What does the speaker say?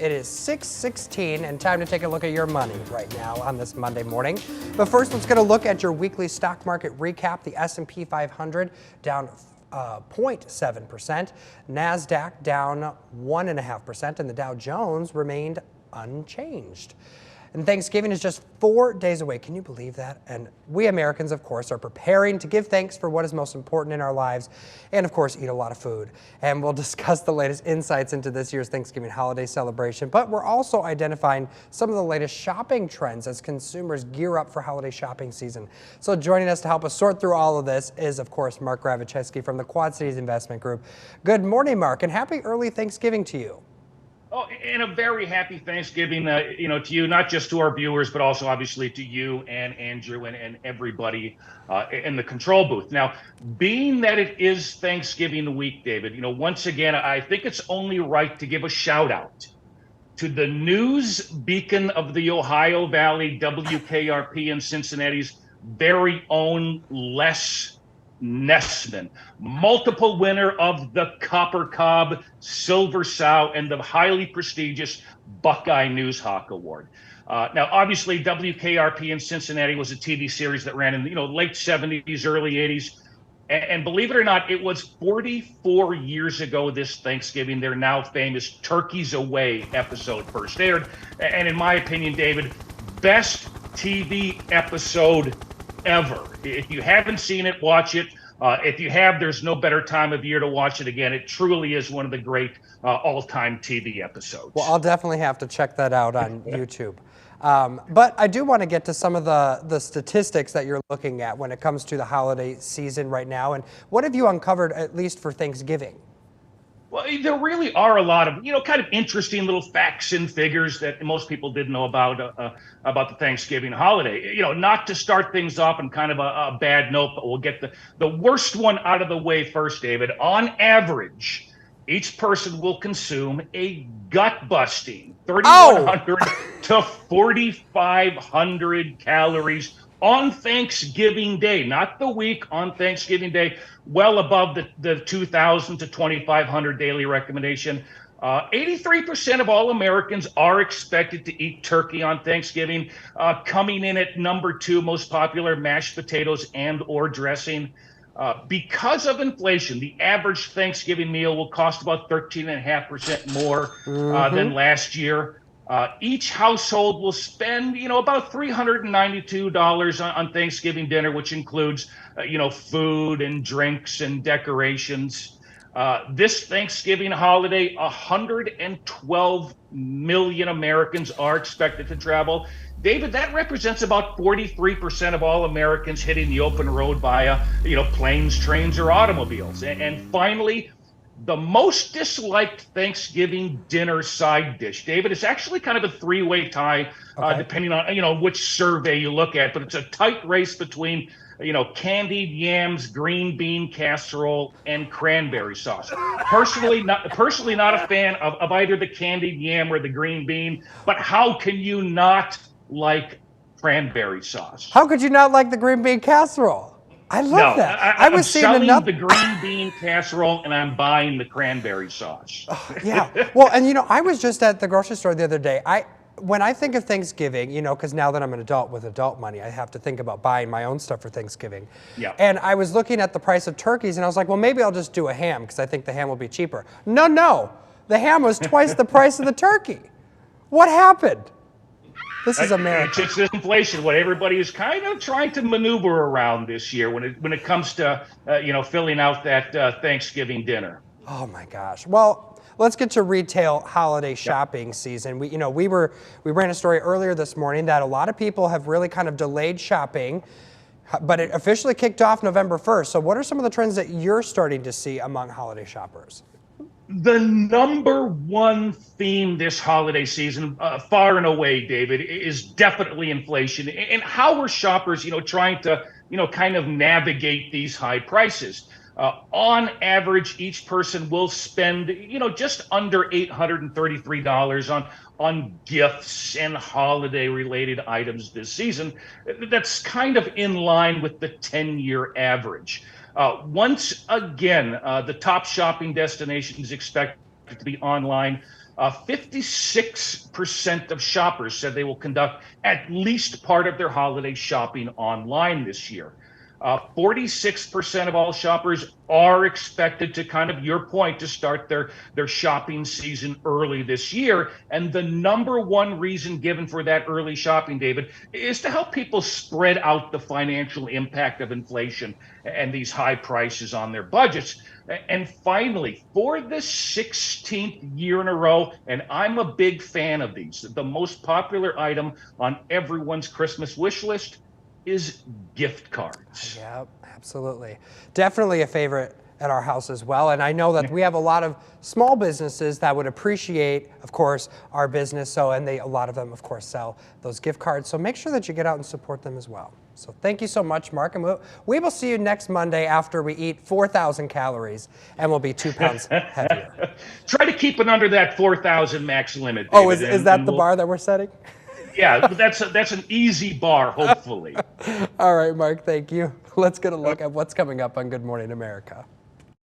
It is 6:16 and time to take a look at your money right now on this Monday morning. But first, let's get a look at your weekly stock market recap. The S&P 500 down 0.7%, NASDAQ down 1.5%, and the Dow Jones remained unchanged. And Thanksgiving is just 4 days away. Can you believe that? And we Americans, of course, are preparing to give thanks for what is most important in our lives and, of course, eat a lot of food. And we'll discuss the latest insights into this year's Thanksgiving holiday celebration. But we're also identifying some of the latest shopping trends as consumers gear up for holiday shopping season. So joining us to help us sort through all of this is, of course, Mark Gravicheski from the Quad Cities Investment Group. Good morning, Mark, and happy early Thanksgiving to you. Oh, and a very happy Thanksgiving, to you, not just to our viewers, but also obviously to you and Andrew and everybody in the control booth. Now, being that it is Thanksgiving week, David, once again, I think it's only right to give a shout out to the news beacon of the Ohio Valley, WKRP in Cincinnati's very own Les Nessman, multiple winner of the Copper Cobb, Silver Sow, and the highly prestigious Buckeye News Hawk Award. Now, obviously, WKRP in Cincinnati was a TV series that ran in the late 70s, early 80s. And believe it or not, it was 44 years ago this Thanksgiving their now famous Turkeys Away episode first aired. And in my opinion, David, best TV episode ever. If you haven't seen it, watch it. If you have, there's no better time of year to watch it again. It truly is one of the great all-time TV episodes. Well, I'll definitely have to check that out on YouTube. But I do want to get to some of the statistics that you're looking at when it comes to the holiday season right now. And what have you uncovered, at least for Thanksgiving? Well, there really are a lot of, kind of interesting little facts and figures that most people didn't know about the Thanksgiving holiday. Not to start things off on kind of a bad note, but we'll get the worst one out of the way first, David. On average, each person will consume a gut-busting 3,100 to 4,500 calories on Thanksgiving Day, not the week, on Thanksgiving Day, well above the 2,000 to 2,500 daily recommendation. 83% of all Americans are expected to eat turkey on Thanksgiving, coming in at number 2 most popular, mashed potatoes and or dressing. Because of inflation, the average Thanksgiving meal will cost about 13.5% more than last year. Each household will spend, about $392 on Thanksgiving dinner, which includes, food and drinks and decorations. This Thanksgiving holiday, 112 million Americans are expected to travel. David, that represents about 43% of all Americans hitting the open road via, planes, trains, or automobiles. And finally, the most disliked Thanksgiving dinner side dish, David, it's actually kind of a three-way tie, depending on, which survey you look at, but it's a tight race between, candied yams, green bean casserole, and cranberry sauce. Personally not a fan of either the candied yam or the green bean, but how can you not like cranberry sauce? How could you not like the green bean casserole? I love that. I was seeing selling the green bean casserole, and I'm buying the cranberry sauce. Yeah. Well, and I was just at the grocery store the other day. When I think of Thanksgiving, because now that I'm an adult with adult money, I have to think about buying my own stuff for Thanksgiving. Yeah. And I was looking at the price of turkeys, and I was like, well, maybe I'll just do a ham because I think the ham will be cheaper. No. The ham was twice the price of the turkey. What happened? This is America. It's just inflation. What everybody is kind of trying to maneuver around this year when it comes to filling out that Thanksgiving dinner. Oh my gosh. Well, let's get to retail holiday shopping season. We ran a story earlier this morning that a lot of people have really kind of delayed shopping, but it officially kicked off November 1st. So what are some of the trends that you're starting to see among holiday shoppers? The number one theme this holiday season, far and away, David, is definitely inflation and how are shoppers, trying to, kind of navigate these high prices. On average, each person will spend, just under $833 on gifts and holiday-related items this season. That's kind of in line with the 10-year average. Once again, the top shopping destination is expected to be online. 56% of shoppers said they will conduct at least part of their holiday shopping online this year. 46% of all shoppers are expected to, kind of your point, to start their shopping season early this year. And the number one reason given for that early shopping, David, is to help people spread out the financial impact of inflation and these high prices on their budgets. And finally, for the 16th year in a row, and I'm a big fan of these, the most popular item on everyone's Christmas wish list is gift cards. Yep, absolutely. Definitely a favorite at our house as well. And I know that we have a lot of small businesses that would appreciate, of course, our business. So, and a lot of them, of course, sell those gift cards. So make sure that you get out and support them as well. So thank you so much, Mark. And we will see you next Monday after we eat 4,000 calories and we'll be 2 pounds heavier. Try to keep it under that 4,000 max limit, David. Oh, is that the bar that we're setting? Yeah, that's an easy bar, hopefully. All right, Mark, thank you. Let's get a look at what's coming up on Good Morning America.